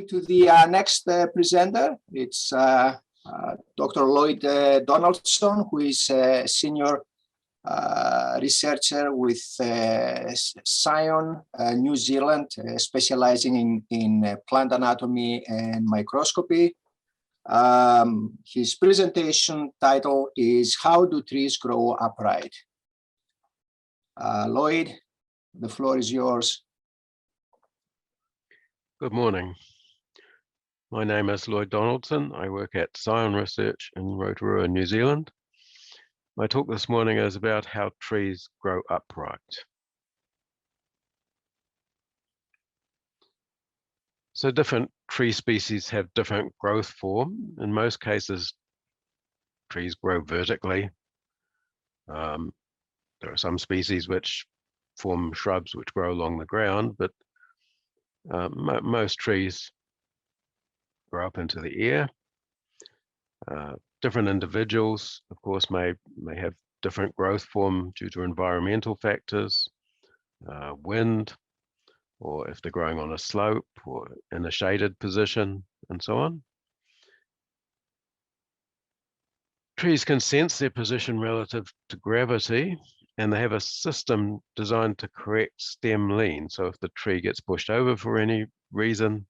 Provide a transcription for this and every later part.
moving to the next presenter. It's Dr. Lloyd Donaldson, who is a senior researcher with Scion, New Zealand, specializing in plant anatomy and microscopy. His presentation title is "How Do Trees Grow Upright?" Lloyd, the floor is yours. Good morning. My name is Lloyd Donaldson. I work at Scion Research in Rotorua, New Zealand. My talk this morning is about how trees grow upright. So different tree species have different growth form. In most cases, trees grow vertically. There are some species which form shrubs which grow along the ground, but most trees grow up into the air. Different individuals, of course, may have different growth form due to environmental factors, wind, or if they're growing on a slope or in a shaded position, and so on. Trees can sense their position relative to gravity, and they have a system designed to correct stem lean. So if the tree gets pushed over for any reason,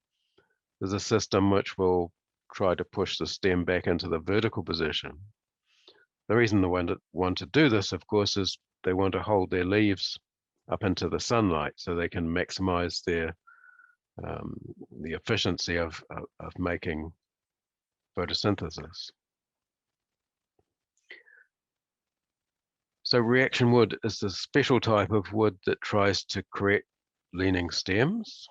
there's a system which will try to push the stem back into the vertical position. The reason they want to do this, of course, is they want to hold their leaves up into the sunlight so they can maximize their the efficiency of making photosynthesis. So reaction wood is a special type of wood that tries to correct leaning stems.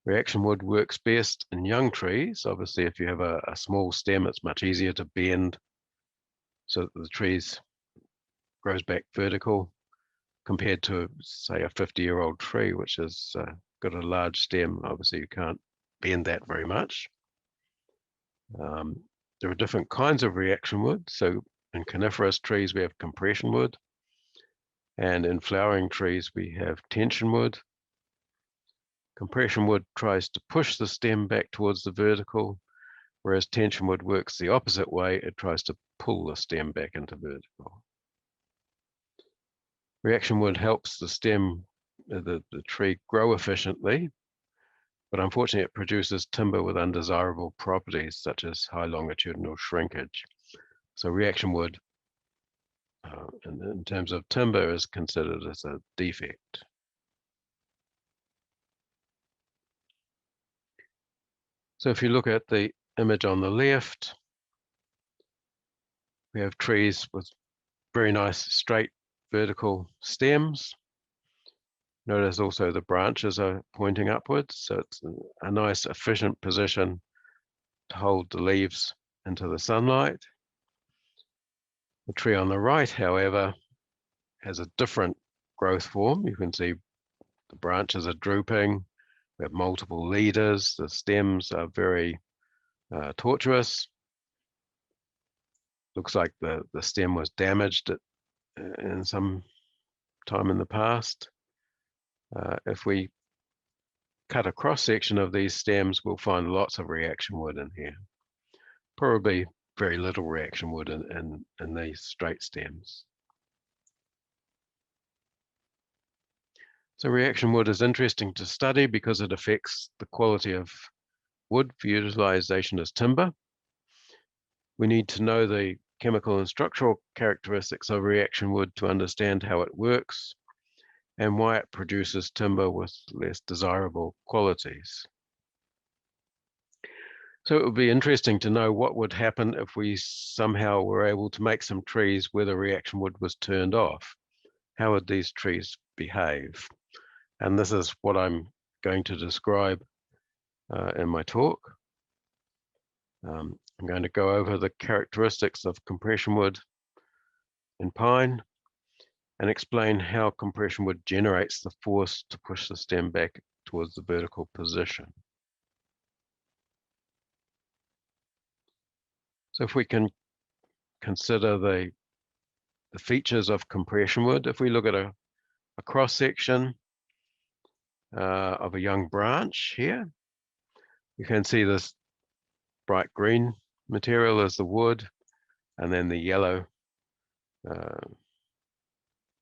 Reaction wood works best in young trees. Obviously, if you have a small stem, it's much easier to bend so that the tree grows back vertical compared to, say, a 50-year-old tree, which has got a large stem. Obviously, you can't bend that very much. There are different kinds of reaction wood. So in coniferous trees, we have compression wood. And in flowering trees, we have tension wood. Compression wood tries to push the stem back towards the vertical, whereas tension wood works the opposite way. It tries to pull the stem back into vertical. Reaction wood helps the stem, the tree grow efficiently, but unfortunately it produces timber with undesirable properties such as high longitudinal shrinkage. So reaction wood, in terms of timber, is considered as a defect. So if you look at the image on the left, we have trees with very nice straight vertical stems. Notice also the branches are pointing upwards, so it's a nice efficient position to hold the leaves into the sunlight. The tree on the right, however, has a different growth form. You can see the branches are drooping. We have multiple leaders. The stems are very tortuous. Looks like the stem was damaged in some time in the past. If we cut a cross section of these stems, we'll find lots of reaction wood in here. Probably very little reaction wood in these straight stems. So reaction wood is interesting to study because it affects the quality of wood for utilization as timber. We need to know the chemical and structural characteristics of reaction wood to understand how it works and why it produces timber with less desirable qualities. So it would be interesting to know what would happen if we somehow were able to make some trees where the reaction wood was turned off. How would these trees behave? And this is what I'm going to describe in my talk. I'm going to go over the characteristics of compression wood in pine and explain how compression wood generates the force to push the stem back towards the vertical position. So if we can consider the features of compression wood, if we look at a cross section of a young branch here, You can see this bright green material is the wood, and then the yellow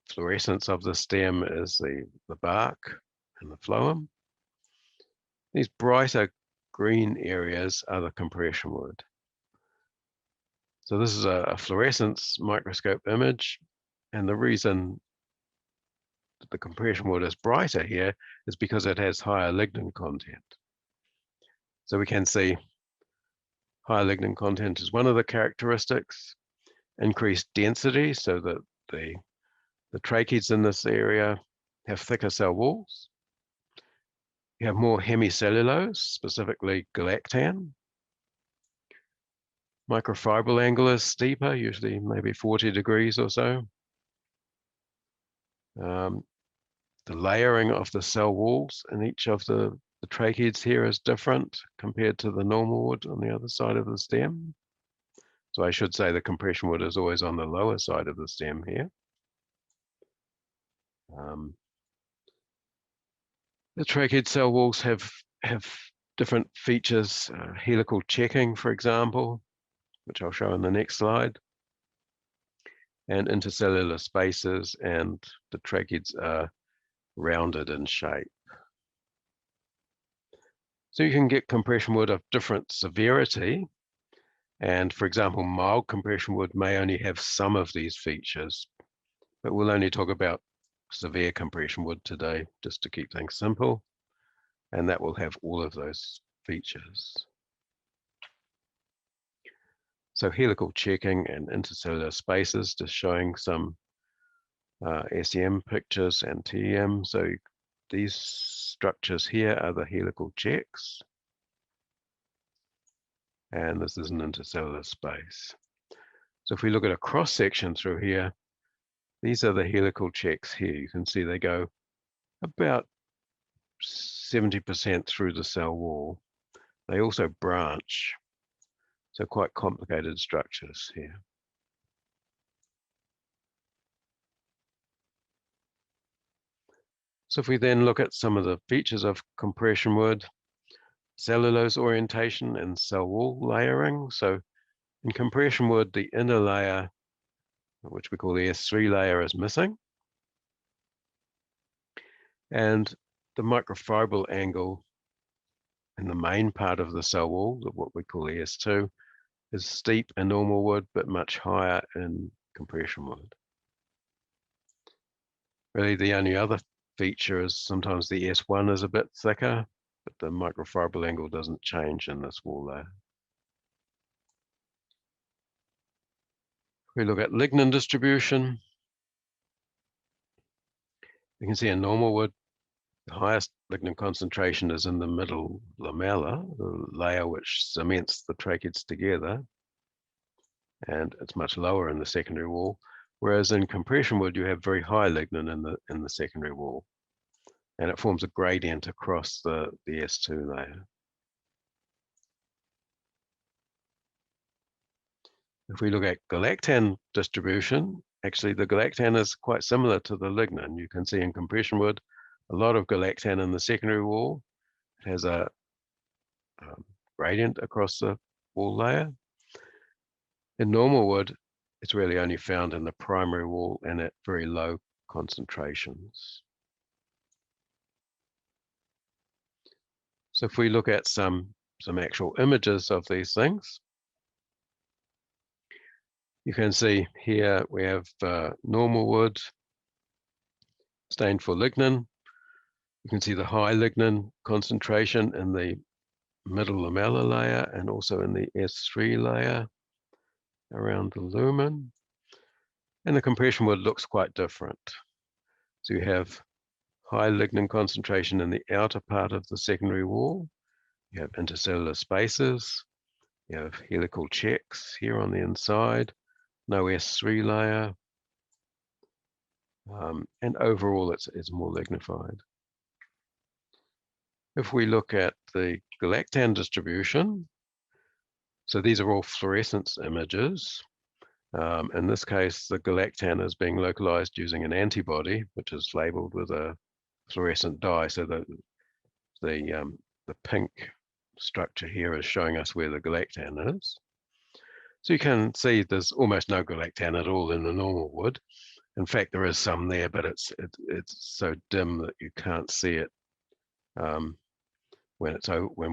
fluorescence of the stem is the bark and the phloem. These brighter green areas are the compression wood. So this is a fluorescence microscope image, and the reason that the compression wood is brighter here is because it has higher lignin content. So we can see higher lignin content is one of the characteristics, increased density, so that the tracheids in this area have thicker cell walls. You have more hemicellulose, specifically galactan. Microfibril angle is steeper, usually maybe 40 degrees or so. The layering of the cell walls in each of the tracheids here is different compared to the normal wood on the other side of the stem. So I should say the compression wood is always on the lower side of the stem here. The tracheid cell walls have different features, helical checking, for example, which I'll show in the next slide, and intercellular spaces, and the tracheids are rounded in shape. So you can get compression wood of different severity, and for example, mild compression wood may only have some of these features, but we'll only talk about severe compression wood today, just to keep things simple, and that will have all of those features. So helical checking and intercellular spaces, just showing some SEM pictures and TEM. So these structures here are the helical checks, and this is an intercellular space. So if we look at a cross section through here, these are the helical checks here. You can see they go about 70% through the cell wall. They also branch, so quite complicated structures here. So if we then look at some of the features of compression wood, cellulose orientation and cell wall layering. So in compression wood, the inner layer, which we call the S3 layer, is missing. And the microfibril angle in the main part of the cell wall, what we call the S2, is steep in normal wood, but much higher in compression wood. Really, the only other feature is sometimes the S1 is a bit thicker, but the microfibril angle doesn't change in this wall layer. If we look at lignin distribution, you can see in normal wood, the highest lignin concentration is in the middle lamella, the layer which cements the tracheids together, and it's much lower in the secondary wall. Whereas in compression wood, you have very high lignin in the secondary wall, and it forms a gradient across the S2 layer. If we look at galactan distribution, actually the galactan is quite similar to the lignin. You can see in compression wood, a lot of galactan in the secondary wall. It has a gradient across the wall layer. In normal wood, it's really only found in the primary wall and at very low concentrations. So if we look at some actual images of these things, you can see here we have normal wood stained for lignin. You can see the high lignin concentration in the middle lamellar layer and also in the S3 layer around the lumen. And the compression wood looks quite different. So you have high lignin concentration in the outer part of the secondary wall. You have intercellular spaces. You have helical checks here on the inside. No S3 layer. And overall, it's more lignified. If we look at the galactan distribution, so these are all fluorescence images. In this case, the galactan is being localized using an antibody, which is labeled with a fluorescent dye. So the pink structure here is showing us where the galactan is. So you can see there's almost no galactan at all in the normal wood. In fact, there is some there, but it's so dim that you can't see it when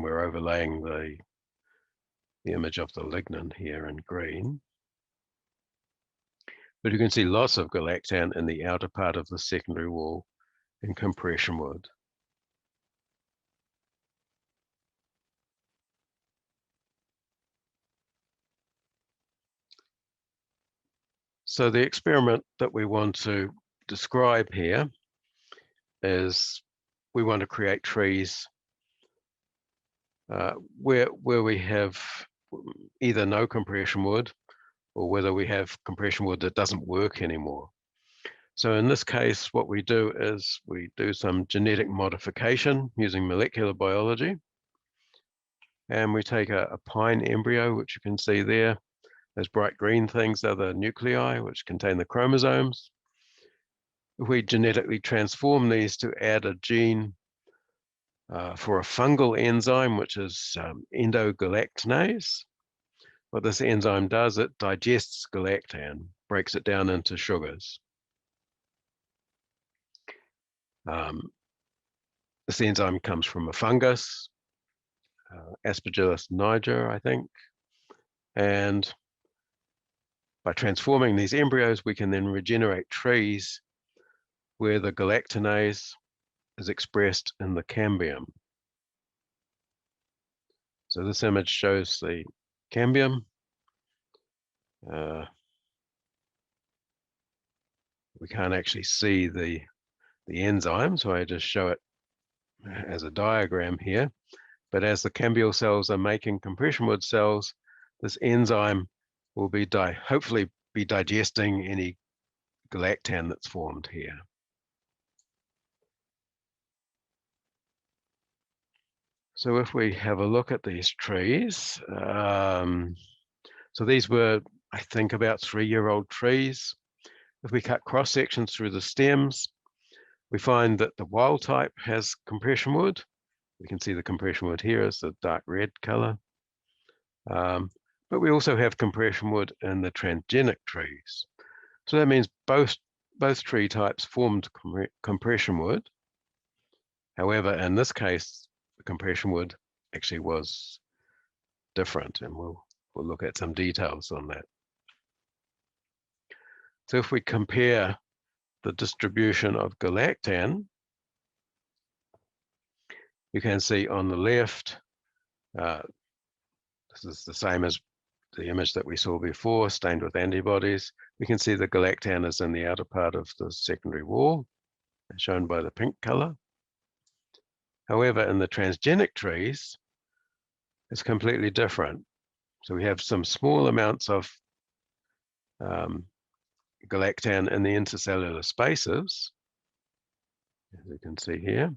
we're overlaying the image of the lignin here in green. But you can see lots of galactan in the outer part of the secondary wall in compression wood. So the experiment that we want to describe here is we want to create trees where we have either no compression wood or whether we have compression wood that doesn't work anymore. So in this case, what we do is we do some genetic modification using molecular biology. And we take a pine embryo, which you can see there. Those bright green things are the nuclei, which contain the chromosomes. We genetically transform these to add a gene for a fungal enzyme, which is endogalactanase. What this enzyme does, it digests galactan, breaks it down into sugars. This enzyme comes from a fungus, Aspergillus niger, I think. And by transforming these embryos, we can then regenerate trees where the galactanase is expressed in the cambium. So this image shows the cambium. We can't actually see the enzyme, so I just show it as a diagram here. But as the cambial cells are making compression wood cells, this enzyme will be hopefully be digesting any galactan that's formed here. So if we have a look at these trees, so these were, I think, about 3-year-old trees. If we cut cross sections through the stems, we find that the wild type has compression wood. We can see the compression wood here is the dark red color. But we also have compression wood in the transgenic trees. So that means both tree types formed compression wood. However, in this case, the compression wood actually was different, and we'll look at some details on that. So if we compare the distribution of galactan, you can see on the left, this is the same as the image that we saw before, stained with antibodies. We can see the galactan is in the outer part of the secondary wall, shown by the pink color. However, in the transgenic trees, it's completely different. So we have some small amounts of galactan in the intercellular spaces, as you can see here.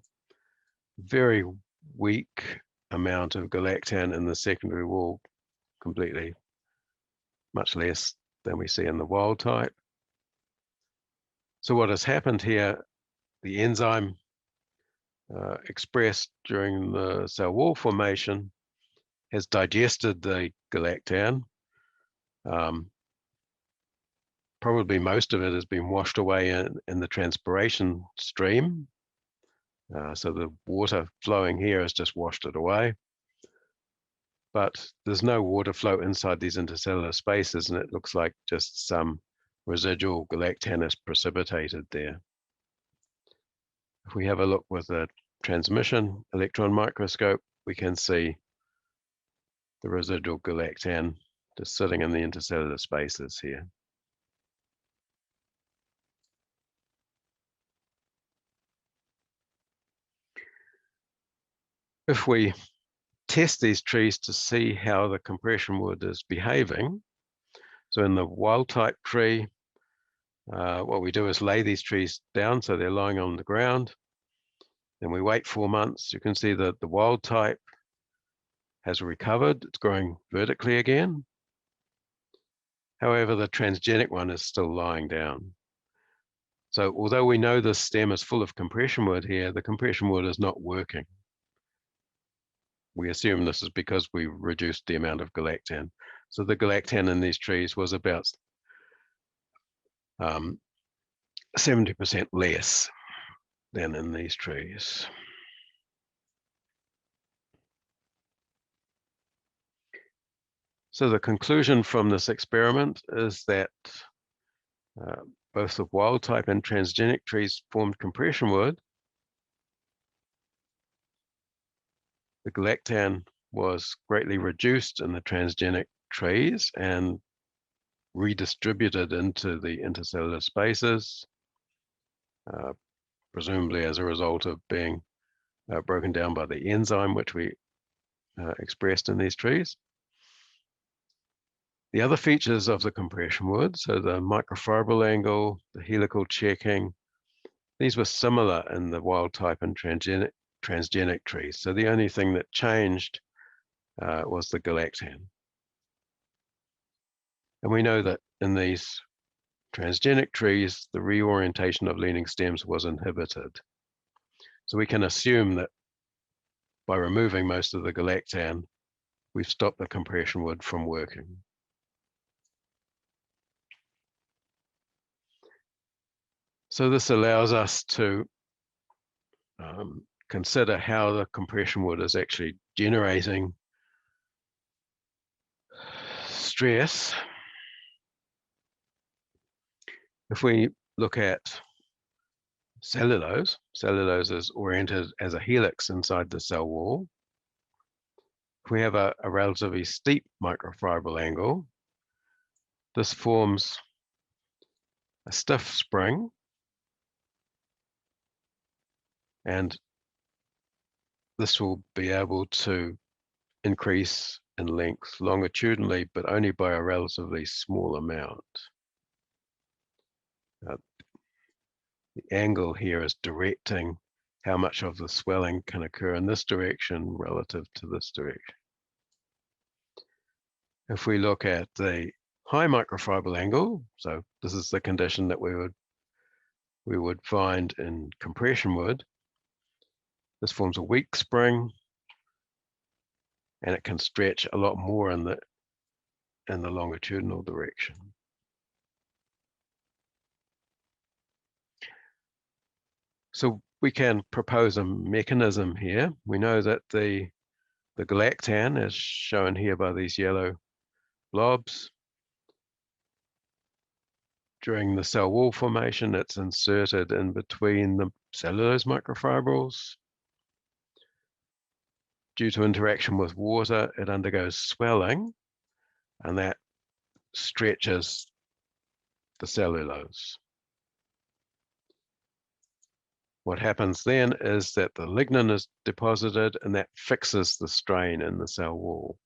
Very weak amount of galactan in the secondary wall, completely, much less than we see in the wild type. So what has happened here, the enzyme expressed during the cell wall formation has digested the galactan. Probably most of it has been washed away in the transpiration stream. So the water flowing here has just washed it away. But there's no water flow inside these intercellular spaces, and it looks like just some residual galactan is precipitated there. If we have a look with a transmission electron microscope, we can see the residual galactan just sitting in the intercellular spaces here. If we test these trees to see how the compression wood is behaving, so in the wild type tree, what we do is lay these trees down so they're lying on the ground. Then we wait 4 months. You can see that the wild type has recovered. It's growing vertically again. However, the transgenic one is still lying down. So although we know the stem is full of compression wood here, the compression wood is not working. we assume this is because we reduced the amount of galactan. So the galactan in these trees was about 70% less than in these trees. So the conclusion from this experiment is that both the wild type and transgenic trees formed compression wood. The galactan was greatly reduced in the transgenic trees and redistributed into the intercellular spaces, presumably as a result of being broken down by the enzyme which we expressed in these trees. The other features of the compression wood, so the microfibril angle, the helical checking, these were similar in the wild type and transgenic trees. So the only thing that changed was the galactan. And we know that in these transgenic trees, the reorientation of leaning stems was inhibited. So we can assume that by removing most of the galactan, we've stopped the compression wood from working. So this allows us to consider how the compression wood is actually generating stress. If we look at cellulose, cellulose is oriented as a helix inside the cell wall. If we have a relatively steep microfibril angle, this forms a stiff spring, and this will be able to increase in length longitudinally, but only by a relatively small amount. The angle here is directing how much of the swelling can occur in this direction relative to this direction. If we look at the high microfibril angle, so this is the condition that we would find in compression wood. This forms a weak spring, and it can stretch a lot more in the longitudinal direction. So we can propose a mechanism here. We know that the galactan, as shown here by these yellow blobs, during the cell wall formation, it's inserted in between the cellulose microfibrils. Due to interaction with water, it undergoes swelling, and that stretches the cellulose. What happens then is that the lignin is deposited, and that fixes the strain in the cell wall.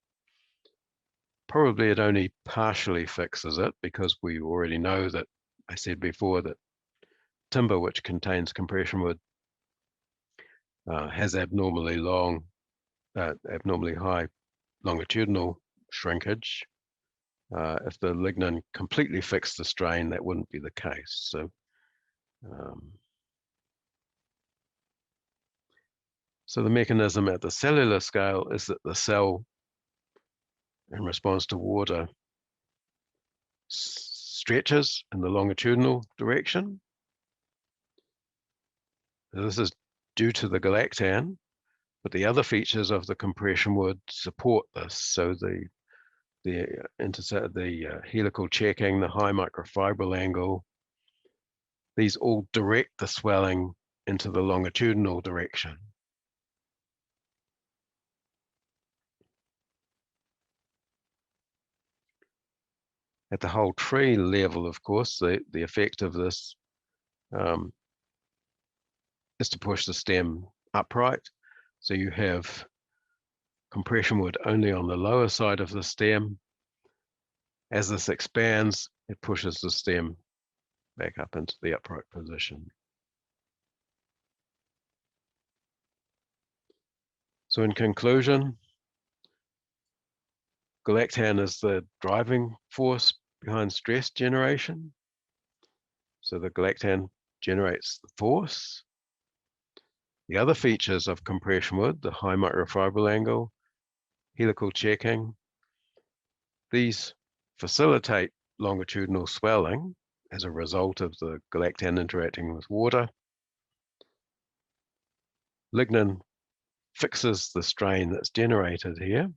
Probably it only partially fixes it, because we already know that, I said before, that timber which contains compression wood has abnormally high longitudinal shrinkage. If the lignin completely fixed the strain, that wouldn't be the case. So the mechanism at the cellular scale is that the cell, in response to water, stretches in the longitudinal direction. This is due to the galactan, but the other features of the compression wood support this. So the helical checking, the high microfibril angle, these all direct the swelling into the longitudinal direction. At the whole tree level, of course, the effect of this is to push the stem upright. So you have compression wood only on the lower side of the stem. As this expands, it pushes the stem back up into the upright position. So in conclusion, galactan is the driving force behind stress generation. So the galactan generates the force. The other features of compression wood, the high microfibril angle, helical checking. These facilitate longitudinal swelling as a result of the galactan interacting with water. Lignin fixes the strain that's generated here,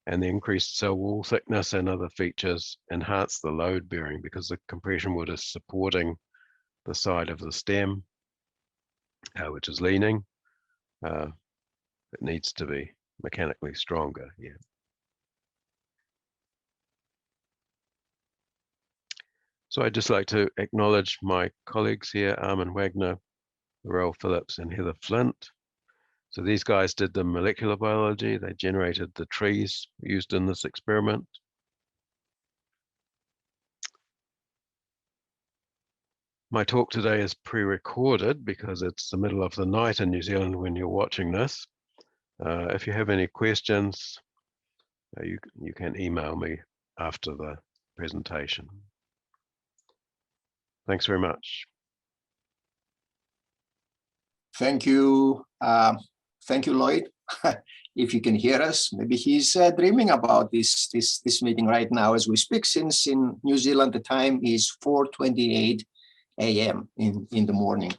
and the increased cell wall thickness and other features enhance the load bearing because the compression wood is supporting the side of the stem, which is leaning. It needs to be mechanically stronger here. So I'd just like to acknowledge my colleagues here, Armin Wagner, Laurel Phillips, and Heather Flint. So these guys did the molecular biology. They generated the trees used in this experiment. My talk today is pre-recorded because it's the middle of the night in New Zealand when you're watching this. If you have any questions, you can email me after the presentation. Thanks very much. Thank you. Thank you, Lloyd. If you can hear us, maybe he's dreaming about this meeting right now as we speak, since in New Zealand the time is 4:28 a.m. in the morning.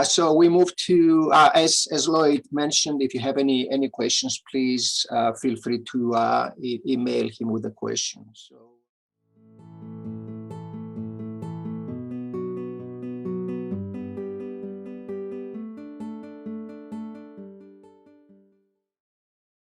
So we move to, as Lloyd mentioned, if you have any questions, please feel free to email him with the questions. So.